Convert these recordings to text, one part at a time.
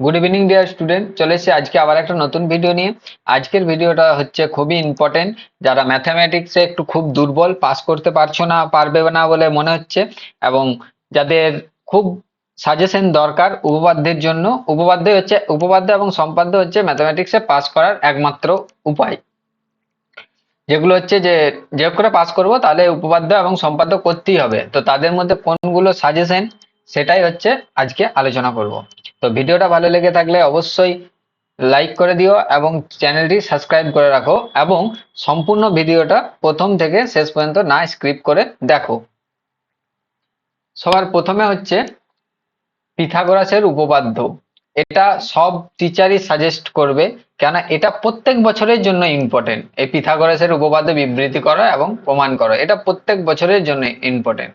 Good evening dear student, চলে এসেছি আজকে আবার একটা নতুন ভিডিও নিয়ে। আজকের ভিডিওটা হচ্ছে খুবই ইম্পর্টেন্ট। যারা ম্যাথামেটিক্সে একটু খুব দুর্বল, পাস করতে পারছো না, পারবে না বলে মনে হচ্ছে, এবং যাদের খুব সাজেশন দরকার উপপাদ্যের জন্য। উপপাদ্য এবং সম্পাদ্য হচ্ছে ম্যাথামেটিক্সে পাস করার একমাত্র উপায়। যেগুলো হচ্ছে যে করে পাস করবো তাহলে উপপাদ্য এবং সম্পাদ্য করতেই হবে, তো তাদের মধ্যে কোনগুলো সাজেশন সেটাই হচ্ছে আজকে আলোচনা করব। তো ভিডিওটা ভালো লেগে থাকলে অবশ্যই লাইক করে দিও এবং চ্যানেলটি সাবস্ক্রাইব করে রাখো, এবং সম্পূর্ণ ভিডিওটা প্রথম থেকে শেষ পর্যন্ত না স্কিপ করে দেখো। সবার প্রথমে হচ্ছে পিথাগোরাসের উপপাদ্য। এটা সব টিচারই সাজেস্ট করবে, কেন এটা প্রত্যেক বছরের জন্য ইম্পর্টেন্ট। এই পিথাগোরাসের উপপাদ্য বিবৃতি করো এবং প্রমাণ করো, এটা প্রত্যেক বছরের জন্য ইম্পর্টেন্ট।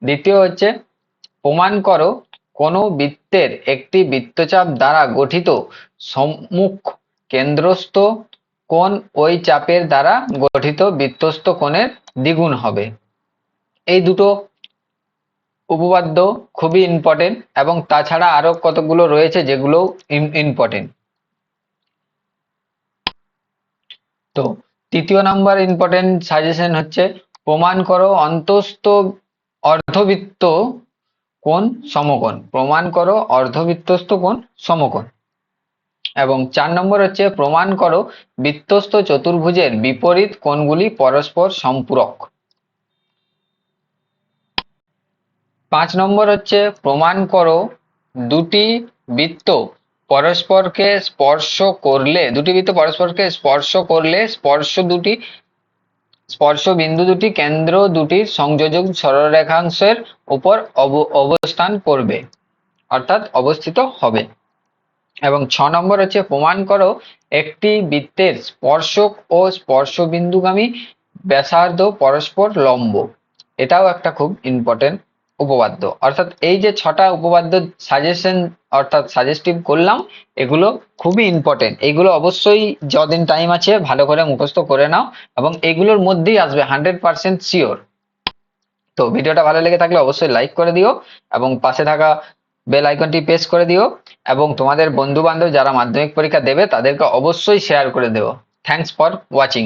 দ্বিতীয় হচ্ছে প্রমাণ করো কোন বৃত্তের একটি বৃত্তচাপ দ্বারা গঠিত সম্মুখ কেন্দ্রস্থ কোণ ওই চাপের দ্বারা গঠিত বৃত্তস্থ কোণের দ্বিগুণ হবে। এই দুটো উপপাদ্য খুবই ইম্পর্টেন্ট, এবং তাছাড়া আরো কতগুলো রয়েছে যেগুলো ইম্পর্টেন্ট। তো তৃতীয় নাম্বার ইম্পর্টেন্ট সাজেশন হচ্ছে প্রমাণ করো অন্তস্থ অর্ধবৃত্ত কোণ সমকোণ। প্রমাণ করো অর্ধবৃত্তস্থ কোণ সমকোণ। এবং 4 নম্বর হচ্ছে প্রমাণ করো বৃত্তস্থ চতুর্ভুজের বিপরীত কোণগুলি পরস্পর সম্পূরক। 5 নম্বর হচ্ছে প্রমাণ করো দুটি বৃত্ত পরস্পরকে স্পর্শ করলে স্পর্শ বিন্দু দুটি কেন্দ্র দুটির সংযোজক সরলরেখাংশের উপর অবস্থান করবে, অর্থাৎ অবস্থিত হবে। এবং 6 নম্বর হচ্ছে প্রমাণ করো একটি বৃত্তের স্পর্শক ও স্পর্শবিন্দুগামী ব্যাসার্ধ পরস্পর লম্ব। এটাও একটা খুব ইম্পর্টেন্ট উপপাদ্য। অর্থাৎ এই যে 6টা উপপাদ্য সাজেশন অর্থাৎ সাজেস্টিভ করলাম, এগুলো খুবই ইম্পর্টেন্ট। এগুলো অবশ্যই যতদিন টাইম আছে ভালো করে মুখস্থ করে নাও, এবং এগুলোর মধ্যেই আসবে 100% শিওর। তো ভিডিওটা ভালো লেগে থাকলে অবশ্যই লাইক করে দিও, এবং পাশে থাকা বেল আইকনটি প্রেস করে দিও, এবং তোমাদের বন্ধু বান্ধব যারা মাধ্যমিক পরীক্ষা দেবে তাদেরকে অবশ্যই শেয়ার করে দিও। Thanks for watching.